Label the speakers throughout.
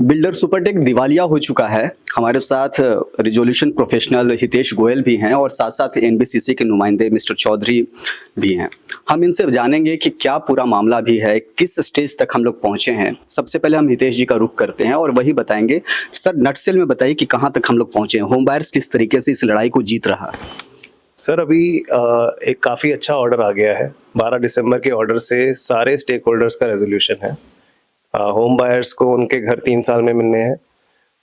Speaker 1: Builder Supertech दिवालिया हो चुका है। हमारे साथ रिजोल्यूशन प्रोफेशनल हितेश गोयल भी हैं और साथ साथ एनबीसीसी के नुमाइंदे मिस्टर चौधरी भी हैं। हम इनसे जानेंगे कि क्या पूरा मामला भी है, किस स्टेज तक हम लोग पहुंचे हैं। सबसे पहले हम हितेश जी का रुख करते हैं और वही बताएंगे। सर, नटसेल में बताइए कि कहाँ तक हम लोग पहुंचे हैं, होम बायर्स किस तरीके से इस लड़ाई को जीत रहा है।
Speaker 2: सर, अभी एक काफ़ी अच्छा ऑर्डर आ गया है। 12 दिसंबर के ऑर्डर से सारे स्टेक होल्डर्स का रेजोल्यूशन है। होम बायर्स को उनके घर 3 साल में मिलने हैं,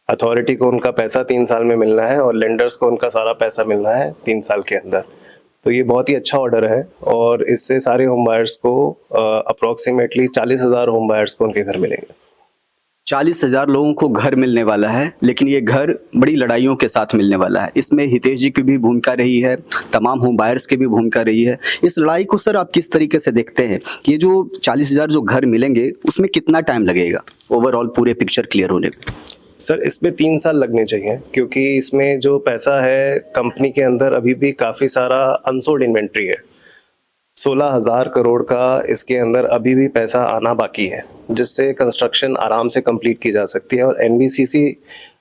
Speaker 2: अथॉरिटी को उनका पैसा 3 साल में मिलना है और लेंडर्स को उनका सारा पैसा मिलना है 3 साल के अंदर। तो ये बहुत ही अच्छा ऑर्डर है और इससे सारे होम बायर्स को अप्रोक्सीमेटली 40,000 होम बायर्स को उनके घर मिलेंगे।
Speaker 1: 40,000 लोगों को घर मिलने वाला है, लेकिन ये घर बड़ी लड़ाइयों के साथ मिलने वाला है। इसमें हितेश जी की भी भूमिका रही है, तमाम होम बायर्स की भी भूमिका रही है। इस लड़ाई को सर आप किस तरीके से देखते हैं कि ये जो 40,000 जो घर मिलेंगे उसमें कितना टाइम लगेगा ओवरऑल पूरे पिक्चर क्लियर होने में?
Speaker 2: सर, इसमें 3 साल लगने चाहिए क्योंकि इसमें जो पैसा है कंपनी के अंदर अभी भी काफ़ी सारा अनसोल्ड इन्वेंट्री है। 16,000 करोड़ का इसके अंदर अभी भी पैसा आना बाकी है, जिससे कंस्ट्रक्शन आराम से कंप्लीट की जा सकती है और एनबीसीसी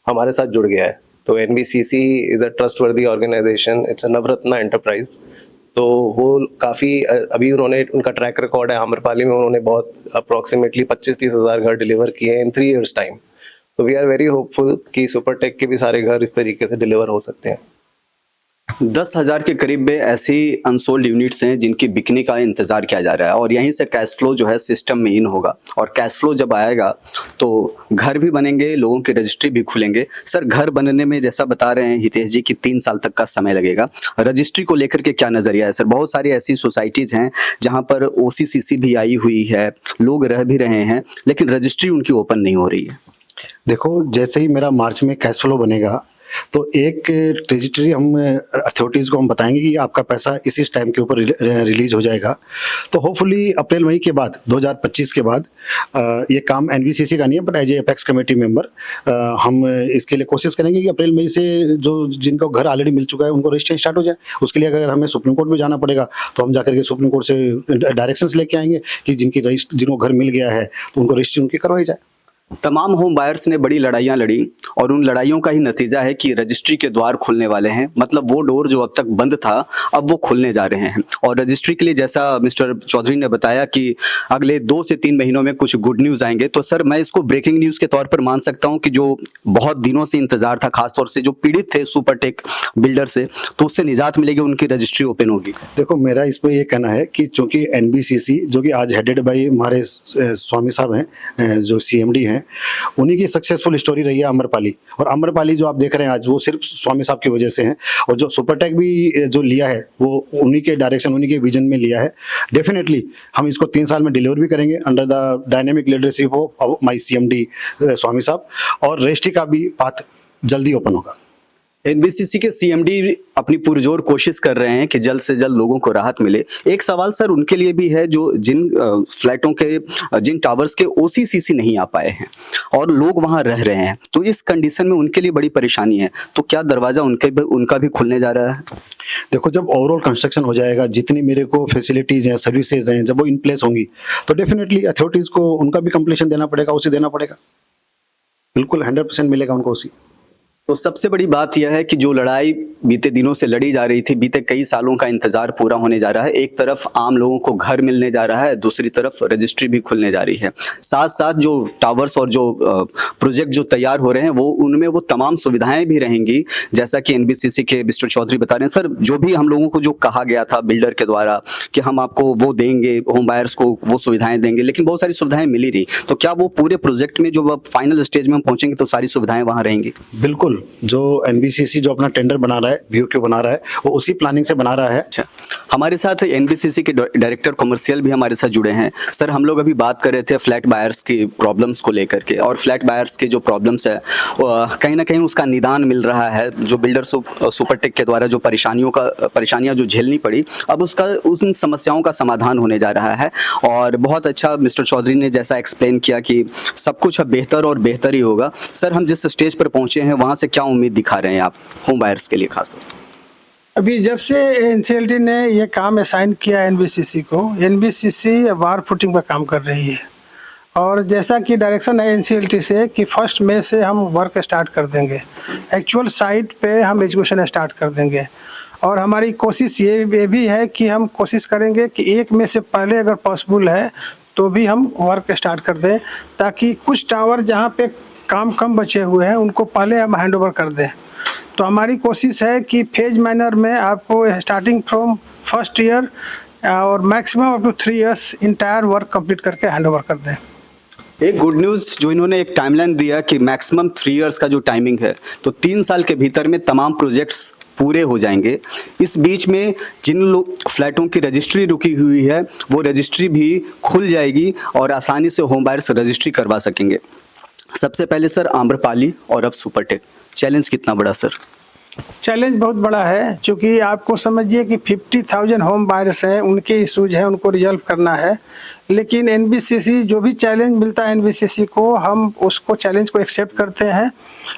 Speaker 2: हमारे साथ जुड़ गया है। तो NBCC is a trustworthy organisation, it's a Navratna enterprise. तो वो काफ़ी अभी उन्होंने उनका ट्रैक रिकॉर्ड है। आम्रपाली में उन्होंने बहुत अप्रॉक्सीमेटली 25-30 हज़ार घर डिलीवर किए हैं इन 3 ईयर्स टाइम। तो वी आर वेरी होपफुल कि सुपरटेक के भी सारे घर इस तरीके से डिलीवर हो सकते हैं।
Speaker 1: 10,000 के करीब में ऐसी अनसोल्ड यूनिट्स हैं जिनकी बिकने का इंतजार किया जा रहा है और यहीं से कैश फ्लो जो है सिस्टम में इन होगा और कैश फ्लो जब आएगा तो घर भी बनेंगे, लोगों की रजिस्ट्री भी खुलेंगे। सर, घर बनने में जैसा बता रहे हैं हितेश जी कि 3 साल तक का समय लगेगा। रजिस्ट्री को लेकर के क्या नजरिया है सर? बहुत सारी ऐसी सोसाइटीज हैं जहां पर ओसीसीसी भी आई हुई है, लोग रह भी रहे हैं, लेकिन रजिस्ट्री उनकी ओपन नहीं हो रही है।
Speaker 3: देखो, जैसे ही मेरा मार्च में कैश फ्लो बनेगा तो एक ट्रेजिटरी हम अथॉरिटीज़ को हम बताएंगे कि आपका पैसा इस टाइम के ऊपर रिलीज हो जाएगा। तो होपफुली अप्रैल मई के बाद 2025 के बाद ये काम एनबीसीसी का नहीं है, but as a apex committee member हम इसके लिए कोशिश करेंगे कि अप्रैल मई से जो जिनको घर ऑलरेडी मिल चुका है उनको रजिस्ट्रेशन स्टार्ट हो जाए। उसके लिए अगर हमें सुप्रीम कोर्ट भी जाना पड़ेगा तो हम जाकर के सुप्रीम कोर्ट से डायरेक्शंस लेके आएंगे कि जिनको घर मिल गया है तो उनको रजिस्ट्रेशन उनकी करवाई जाए।
Speaker 1: तमाम होम बायर्स ने बड़ी लड़ाइयां लड़ी और उन लड़ाइयों का ही नतीजा है कि रजिस्ट्री के द्वार खुलने वाले हैं। मतलब वो डोर जो अब तक बंद था अब वो खुलने जा रहे हैं और रजिस्ट्री के लिए जैसा मिस्टर चौधरी ने बताया कि अगले 2 से 3 महीनों में कुछ गुड न्यूज आएंगे। तो सर, मैं इसको ब्रेकिंग न्यूज के तौर पर मान सकता हूं कि जो बहुत दिनों से इंतजार था, खासतौर से जो पीड़ित थे सुपरटेक बिल्डर से, तो उससे निजात मिलेगी, उनकी रजिस्ट्री ओपन होगी।
Speaker 3: देखो, मेरा इस पर यह कहना है कि चूंकि एनबीसीसी जो कि आज हेडेड बाई हमारे स्वामी साहब हैं, जो सीएमडी हैं, उन्हीं की सक्सेसफुल स्टोरी रही है आम्रपाली। और आम्रपाली जो आप देख रहे हैं आज, वो सिर्फ स्वामी साहब की वजह से हैं। और जो सुपरटेक भी जो लिया है वो उन्हीं के डायरेक्शन, उन्हीं के विजन में लिया है। डेफिनेटली हम इसको 3 साल में डिलीवर भी करेंगे under the dynamic leadership of my CMD Swami साहब, और रजिस्ट्री का भी पाथ जल्दी ओपन होगा।
Speaker 1: एनबीसीसी के सीएमडी अपनी पुरजोर कोशिश कर रहे हैं कि जल्द से जल्द लोगों को राहत मिले। एक सवाल सर उनके लिए भी है जो जिन फ्लैटों के, जिन टावर्स के ओसीसीसी नहीं आ पाए हैं और लोग वहां रह रहे हैं, तो इस कंडीशन में उनके लिए बड़ी परेशानी है। तो क्या दरवाजा उनका भी खुलने जा रहा है?
Speaker 3: देखो, जब ओवरऑल कंस्ट्रक्शन हो जाएगा, जितनी मेरे को फैसिलिटीज हैं, सर्विसेज हैं, जब वो इन प्लेस होंगी तो डेफिनेटली अथॉरिटीज को उनका भी कंप्लीशन देना पड़ेगा, उसे देना पड़ेगा। बिल्कुल 100% मिलेगा उनको उसी।
Speaker 1: तो सबसे बड़ी बात यह है कि जो लड़ाई बीते दिनों से लड़ी जा रही थी, बीते कई सालों का इंतजार पूरा होने जा रहा है। एक तरफ आम लोगों को घर मिलने जा रहा है, दूसरी तरफ रजिस्ट्री भी खुलने जा रही है। साथ साथ जो टावर्स और जो प्रोजेक्ट जो तैयार हो रहे हैं वो उनमें वो तमाम सुविधाएं भी रहेंगी, जैसा कि एनबीसीसी के मिस्टर चौधरी बता रहे हैं। सर, जो भी हम लोगों को जो कहा गया था बिल्डर के द्वारा कि हम आपको वो देंगे, होम बायर्स को वो सुविधाएं देंगे, लेकिन बहुत सारी सुविधाएं मिली नहीं। तो क्या वो पूरे प्रोजेक्ट में जो फाइनल स्टेज में हम पहुंचेंगे तो सारी सुविधाएं वहां रहेंगी?
Speaker 3: बिल्कुल, जो एनबीसीसी जो अपना टेंडर बना रहा है, बीओक्यू बना रहा है, वो उसी प्लानिंग से बना रहा है।
Speaker 1: अच्छा, हमारे साथ एनबीसीसी के डायरेक्टर कमर्शियल भी हमारे साथ जुड़े हैं। सर, हम लोग अभी बात कर रहे थे फ्लैट बायर्स की प्रॉब्लम्स को लेकर के, और फ्लैट बायर्स की जो प्रॉब्लम्स है कहीं ना कहीं उसका निदान मिल रहा है। जो बिल्डर सुपरटेक के द्वारा जो परेशानियां जो झेलनी पड़ी, अब उसका उन समस्याओं का समाधान होने जा रहा है। और बहुत अच्छा मिस्टर चौधरी ने जैसा एक्सप्लेन किया कि सब कुछ अब बेहतर और बेहतर ही होगा। सर, हम जिस स्टेज पर पहुंचे हैं वहां से क्या उम्मीद दिखा रहे हैं आप होम बायर्स के लिए खासतौर से?
Speaker 4: अभी जब से एनसीएलटी ने ये काम असाइन किया एनबीसीसी को, एनबीसीसी वार फुटिंग पर काम कर रही है और जैसा कि डायरेक्शन है एनसीएलटी से कि 1 मई से हम वर्क स्टार्ट कर देंगे, एक्चुअल साइट पे हम एजुकेशन स्टार्ट कर देंगे। और हमारी कोशिश ये भी है कि हम कोशिश करेंगे कि 1 मई से पहले अगर पॉसिबल है तो भी हम वर्क स्टार्ट कर दें, ताकि कुछ टावर जहाँ पे काम कम बचे हुए हैं उनको पहले हम हैंडओवर कर दें। तो हमारी कोशिश है कि फेज मैनर में आपको स्टार्टिंग फ्रॉम फर्स्ट ईयर और maximum up to 3 years entire work complete करके हैंडओवर कर दें।
Speaker 1: एक गुड न्यूज़ जो इन्होंने एक टाइमलाइन दिया कि मैक्सिमम 3 इयर्स का जो टाइमिंग है, तो 3 साल के भीतर में तमाम प्रोजेक्ट्स पूरे हो जाएंगे। इस बीच में जिन फ्लैटों की रजिस्ट्री रुकी हुई है वो रजिस्ट्री भी खुल जाएगी और आसानी से होम बायर्स रजिस्ट्री करवा सकेंगे। सबसे पहले सर आम्रपाली और अब सुपरटेक, चैलेंज कितना बड़ा सर?
Speaker 4: चैलेंज बहुत बड़ा है, क्योंकि आपको समझिए कि 50,000 होम बायर्स हैं, उनके इशूज हैं, उनको रिजॉल्व करना है। लेकिन एनबीसीसी जो भी चैलेंज मिलता है एनबीसीसी को, हम उसको चैलेंज को एक्सेप्ट करते हैं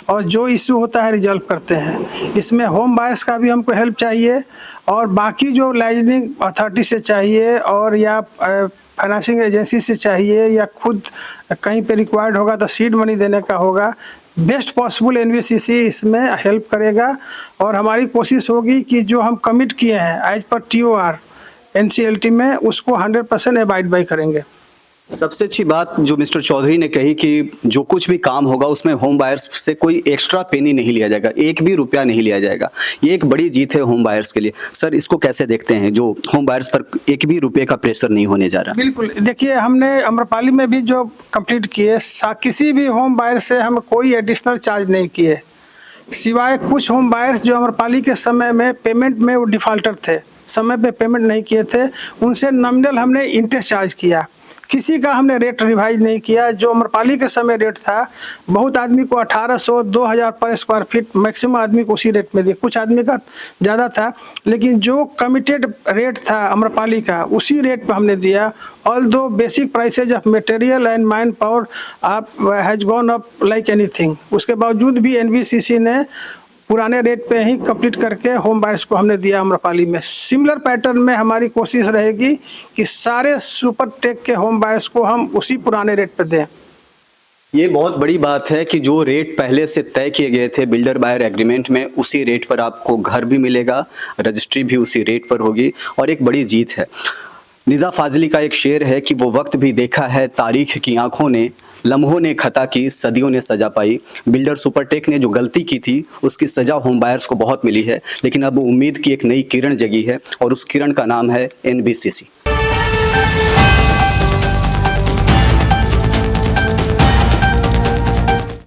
Speaker 4: और जो इशू होता है रिजॉल्व करते हैं। इसमें होम बायर्स का भी हमको हेल्प चाहिए और बाकी जो लाइजनिंग अथॉरिटी से चाहिए और या फाइनेंसिंग एजेंसी से चाहिए या खुद कहीं पे रिक्वायर्ड होगा तो सीड मनी देने का होगा। बेस्ट पॉसिबल एनबीसीसी इसमें हेल्प करेगा और हमारी कोशिश होगी कि जो हम कमिट किए हैं एज पर टीओआर एनसीएलटी में उसको 100% अबाइड बाई करेंगे।
Speaker 1: सबसे अच्छी बात जो मिस्टर चौधरी ने कही कि जो कुछ भी काम होगा उसमें होम बायर्स से कोई एक्स्ट्रा पेनी नहीं लिया जाएगा, 1 भी रुपया नहीं लिया जाएगा। ये एक बड़ी जीत है होम बायर्स के लिए। सर इसको कैसे देखते हैं, जो होम बायर्स पर 1 भी रुपये का प्रेशर नहीं होने जा रहा?
Speaker 4: बिल्कुल, देखिए हमने अम्रपाली में भी जो कंप्लीट किए, किसी भी होम बायर से हम कोई एडिशनल चार्ज नहीं किए, सिवाय कुछ होम बायर्स जो अम्रपाली के समय में पेमेंट में वो डिफॉल्टर थे, समय पे पेमेंट नहीं किए थे, उनसे नॉमिनल हमने इंटरेस्ट चार्ज किया। किसी का हमने रेट रिवाइज नहीं किया। जो अम्रपाली के समय रेट था, बहुत आदमी को 1800-2000 पर स्क्वायर फीट मैक्सिमम आदमी को उसी रेट में दिए, कुछ आदमी का ज़्यादा था, लेकिन जो कमिटेड रेट था अम्रपाली का उसी रेट पर हमने दिया। Although basic prices of material and man power आप has gone up like anything, उसके बावजूद भी एनबीसीसी ने पुराने रेट पे ही कंप्लीट करके होम बायर्स को हमने दिया अम्रपाली में। सिमिलर पैटर्न में हमारी कोशिश रहेगी कि सारे सुपर टेक के होम बायर्स को हम उसी पुराने रेट पे दें।
Speaker 1: ये बहुत बड़ी बात है कि जो रेट पहले से तय किए गए थे बिल्डर बायर एग्रीमेंट में, उसी रेट पर आपको घर भी मिलेगा, रजिस्ट्री भी उसी रेट पर होगी और एक बड़ी जीत है। निदा फाजली का एक शेर है कि वो वक्त भी देखा है तारीख की आंखों ने, लम्हों ने खता की सदियों ने सजा पाई। बिल्डर सुपरटेक ने जो गलती की थी उसकी सजा होम बायर्स को बहुत मिली है, लेकिन अब उम्मीद की एक नई किरण जगी है और उस किरण का नाम है एनबीसीसी।